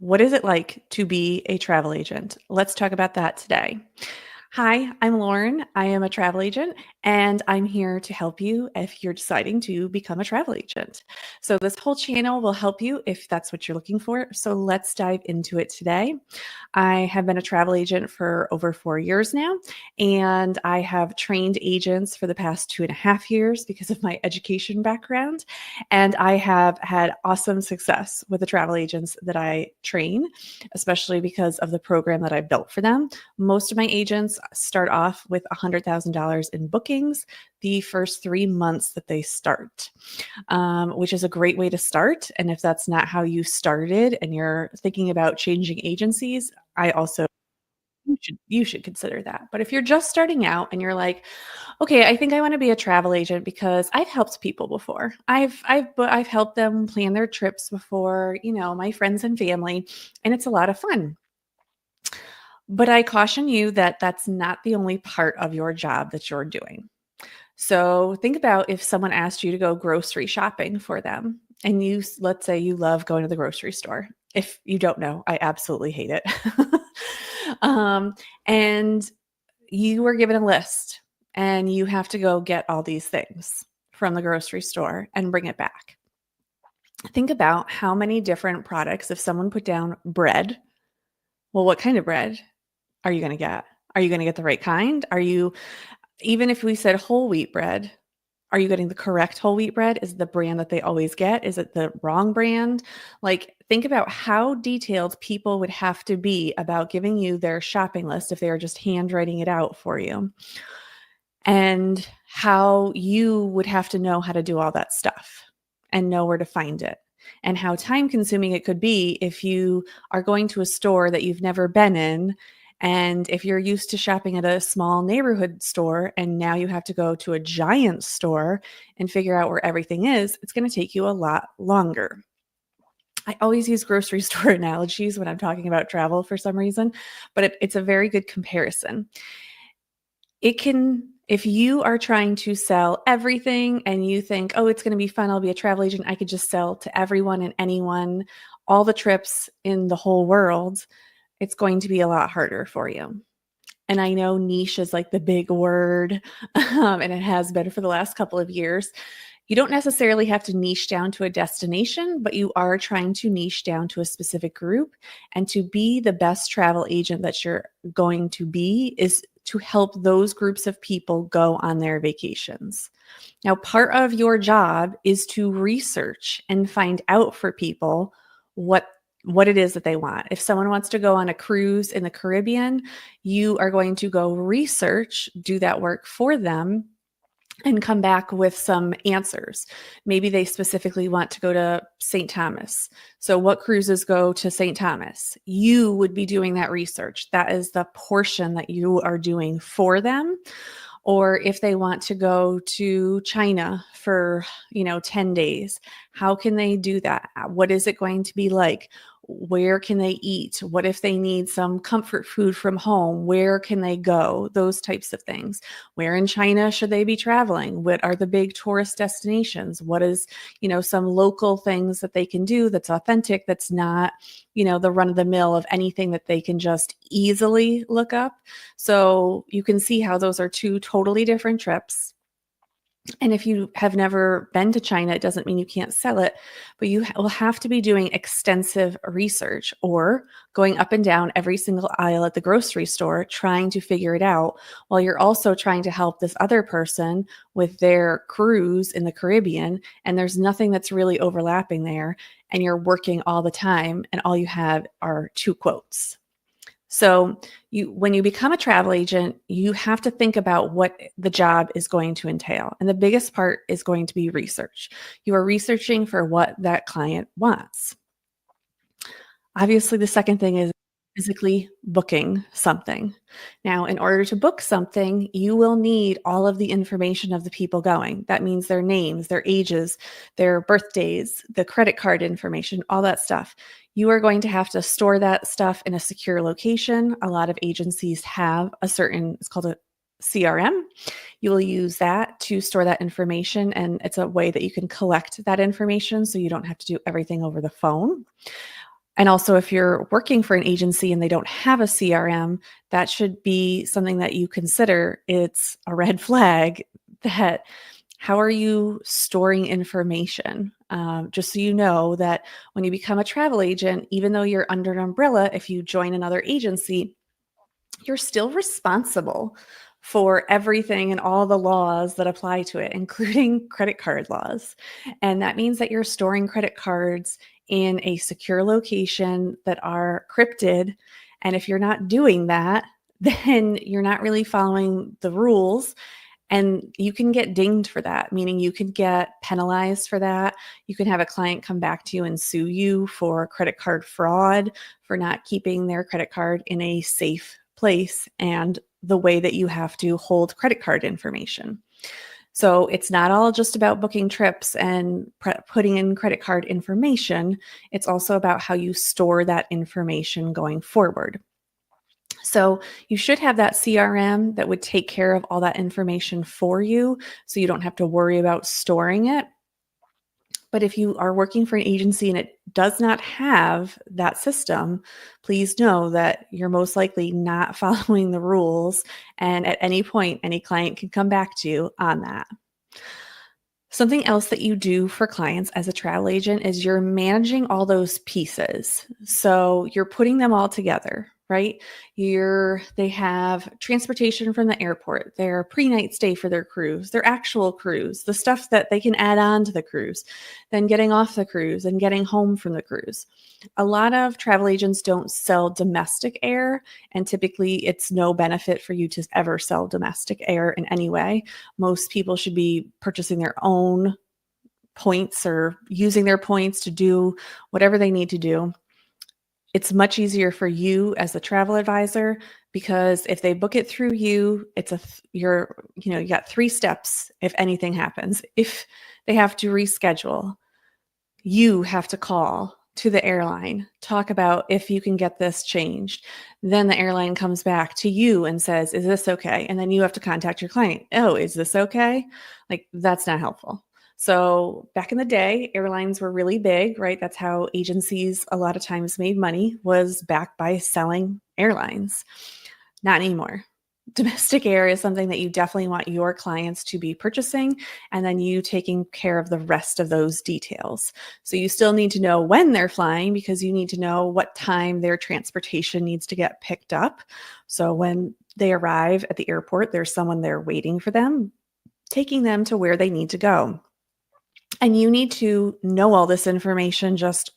What is it like to be a travel agent? Let's talk about that today. Hi, I'm Lauren. I am a travel agent and I'm here to help you if you're deciding to become a travel agent. So, this whole channel will help you if that's what you're looking for. So, let's dive into it today. I have been a travel agent for over 4 years now, and I have trained agents for the past 2.5 years because of my education background. And I have had awesome success with the travel agents that I train, especially because of the program that I built for them. Most of my agents start off with $100,000 in bookings the first 3 months that they start, which is a great way to start. And if that's not how you started and you're thinking about changing agencies, I also you should consider that. But if you're just starting out and you're like, okay, I think I want to be a travel agent because I've helped people before. I've helped them plan their trips before, my friends and family, and it's a lot of fun. But I caution you that that's not the only part of your job that you're doing. So think about if someone asked you to go grocery shopping for them, and let's say you love going to the grocery store. If you don't know, I absolutely hate it. um, and you were given a list and you have to go get all these things from the grocery store and bring it back. Think about how many different products, if someone put down bread, well, what kind of bread are you going to get? Are you going to get the right kind? Even if we said whole wheat bread, are you getting the correct whole wheat bread? Is it the brand that they always get? Is it the wrong brand? Like, think about how detailed people would have to be about giving you their shopping list if they were just handwriting it out for you, and how you would have to know how to do all that stuff and know where to find it, and how time consuming it could be if you are going to a store that you've never been in. And if you're used to shopping at a small neighborhood store and now you have to go to a giant store and figure out where everything is, it's going to take you a lot longer. I always use grocery store analogies when I'm talking about travel for some reason, but it's a very good comparison. If you are trying to sell everything and you think, oh, it's going to be fun, I'll be a travel agent, I could just sell to everyone and anyone, all the trips in the whole world, it's going to be a lot harder for you. And I know niche is like the big word, and it has been for the last couple of years. You don't necessarily have to niche down to a destination, but you are trying to niche down to a specific group. And to be the best travel agent that you're going to be is to help those groups of people go on their vacations. Now, part of your job is to research and find out for people what it is that they want. If someone wants to go on a cruise in the Caribbean, you are going to go research, do that work for them, and come back with some answers. Maybe they specifically want to go to St. Thomas. So what cruises go to St. Thomas? You would be doing that research. That is the portion that you are doing for them. Or if they want to go to China for, 10 days, how can they do that? What is it going to be like? Where can they eat? What if they need some comfort food from home? Where can they go? Those types of things. Where in China should they be traveling? What are the big tourist destinations? What is, some local things that they can do that's authentic, that's not, the run of the mill of anything that they can just easily look up. So you can see how those are two totally different trips. And if you have never been to China, it doesn't mean you can't sell it, but you will have to be doing extensive research or going up and down every single aisle at the grocery store trying to figure it out, while you're also trying to help this other person with their cruise in the Caribbean. And there's nothing that's really overlapping there. And you're working all the time, and all you have are two quotes. So when you become a travel agent, you have to think about what the job is going to entail. And the biggest part is going to be research. You are researching for what that client wants. Obviously, the second thing is physically booking something. Now, in order to book something, you will need all of the information of the people going. That means their names, their ages, their birthdays, the credit card information, all that stuff. You are going to have to store that stuff in a secure location. A lot of agencies have it's called a CRM. You will use that to store that information, and it's a way that you can collect that information so you don't have to do everything over the phone. And also, if you're working for an agency and they don't have a CRM, that should be something that you consider. It's a red flag that how are you storing information? Just so you know that when you become a travel agent, even though you're under an umbrella, if you join another agency, you're still responsible for everything and all the laws that apply to it, including credit card laws. And that means that you're storing credit cards in a secure location that are crypted. And if you're not doing that, then you're not really following the rules. And you can get dinged for that, meaning you can get penalized for that. You can have a client come back to you and sue you for credit card fraud, for not keeping their credit card in a safe place and the way that you have to hold credit card information. So it's not all just about booking trips and putting in credit card information. It's also about how you store that information going forward. So you should have that CRM that would take care of all that information for you so you don't have to worry about storing it. But if you are working for an agency and it does not have that system, please know that you're most likely not following the rules. And at any point, any client can come back to you on that. Something else that you do for clients as a travel agent is you're managing all those pieces. So you're putting them all together, right? They have transportation from the airport, their pre-night stay for their cruise, their actual cruise, the stuff that they can add on to the cruise, then getting off the cruise and getting home from the cruise. A lot of travel agents don't sell domestic air, and typically it's no benefit for you to ever sell domestic air in any way. Most people should be purchasing their own points or using their points to do whatever they need to do. It's much easier for you as the travel advisor because if they book it through you, you got 3 steps if anything happens. If they have to reschedule, you have to call to the airline, talk about if you can get this changed. Then the airline comes back to you and says, is this okay? And then you have to contact your client. Oh, is this okay? Like, that's not helpful. So back in the day, airlines were really big, right? That's how agencies a lot of times made money, was backed by selling airlines. Not anymore. Domestic air is something that you definitely want your clients to be purchasing, and then you taking care of the rest of those details. So you still need to know when they're flying because you need to know what time their transportation needs to get picked up. So when they arrive at the airport, there's someone there waiting for them, taking them to where they need to go. And you need to know all this information just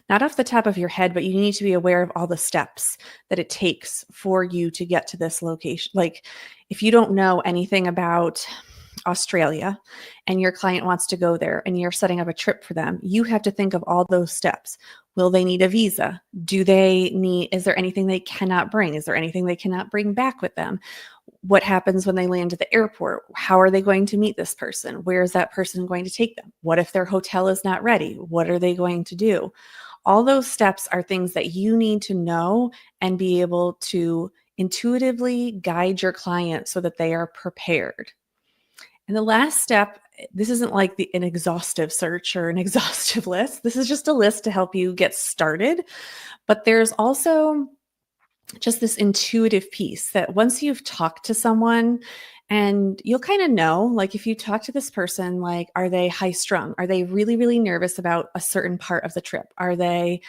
not off the top of your head, but you need to be aware of all the steps that it takes for you to get to this location. Like if you don't know anything about Australia and your client wants to go there and you're setting up a trip for them, you have to think of all those steps. Will they need a visa? Is there anything they cannot bring? Is there anything they cannot bring back with them? What happens when they land at the airport? How are they going to meet this person? Where is that person going to take them? What if their hotel is not ready? What are they going to do? All those steps are things that you need to know and be able to intuitively guide your client so that they are prepared. And the last step, this isn't like an exhaustive search or an exhaustive list. This is just a list to help you get started. But there's also just this intuitive piece that once you've talked to someone and you'll kind of know, like if you talk to this person, like, are they high strung? Are they really, really nervous about a certain part of the trip? Are they,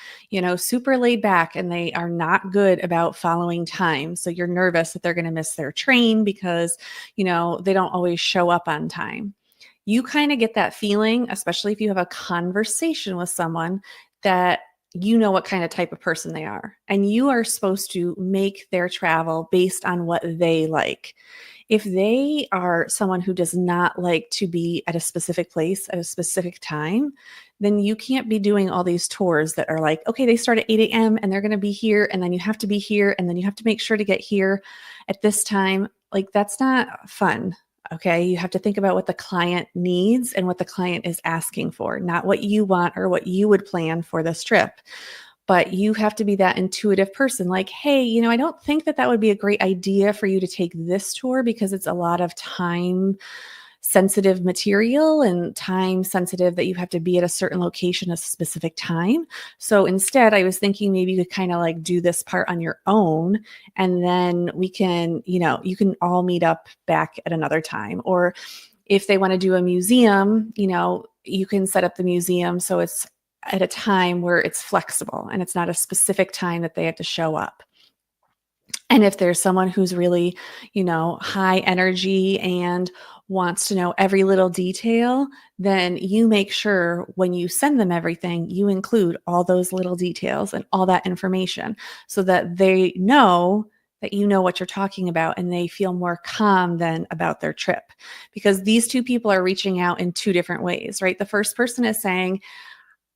super laid back and they are not good about following time? So you're nervous that they're going to miss their train because, they don't always show up on time. You kind of get that feeling, especially if you have a conversation with someone, that you know what kind of type of person they are. And you are supposed to make their travel based on what they like. If they are someone who does not like to be at a specific place at a specific time, then you can't be doing all these tours that are like, okay, they start at 8 a.m. and they're going to be here, and then you have to be here, and then you have to make sure to get here at this time. Like, that's not fun. Okay, you have to think about what the client needs and what the client is asking for, not what you want or what you would plan for this trip. But you have to be that intuitive person, like, hey, I don't think that would be a great idea for you to take this tour because it's a lot of time sensitive material and time sensitive that you have to be at a certain location at a specific time. So instead, I was thinking maybe you could kind of like do this part on your own, and then we can, you can all meet up back at another time. Or if they want to do a museum, you can set up the museum so it's at a time where it's flexible and it's not a specific time that they have to show up. And if there's someone who's really, high energy and wants to know every little detail, then you make sure when you send them everything, you include all those little details and all that information so that they know that you know what you're talking about and they feel more calm then about their trip. Because these two people are reaching out in two different ways, right? The first person is saying,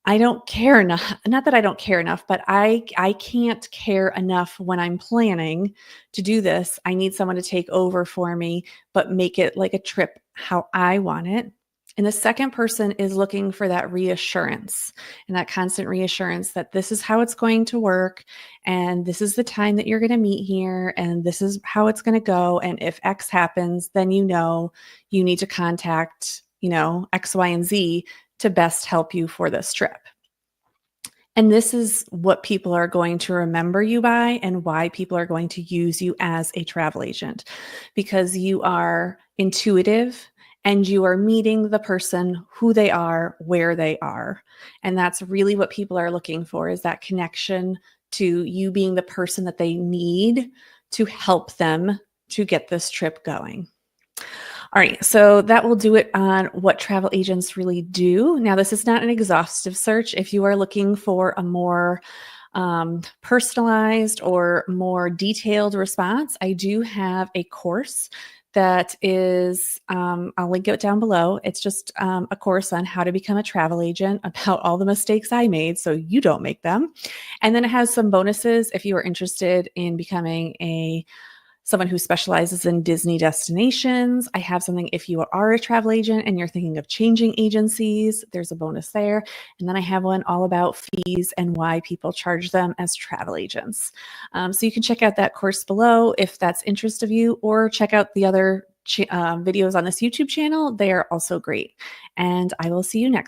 I don't care enough. Not that I don't care enough, but I can't care enough when I'm planning to do this. I need someone to take over for me, but make it like a trip how I want it. And the second person is looking for that reassurance and that constant reassurance that this is how it's going to work. And this is the time that you're going to meet here. And this is how it's going to go. And if X happens, then you need to contact, X, Y, and Z to best help you for this trip. And this is what people are going to remember you by and why people are going to use you as a travel agent, because you are intuitive and you are meeting the person who they are, where they are. And that's really what people are looking for, is that connection to you being the person that they need to help them to get this trip going. All right, so that will do it on what travel agents really do. Now, this is not an exhaustive search. If you are looking for a more personalized or more detailed response, I do have a course that is, I'll link it down below. It's just a course on how to become a travel agent, about all the mistakes I made so you don't make them. And then it has some bonuses if you are interested in becoming someone who specializes in Disney destinations. I have something if you are a travel agent and you're thinking of changing agencies, there's a bonus there. And then I have one all about fees and why people charge them as travel agents. So you can check out that course below if that's interest of you, or check out the other videos on this YouTube channel. They are also great. And I will see you next time.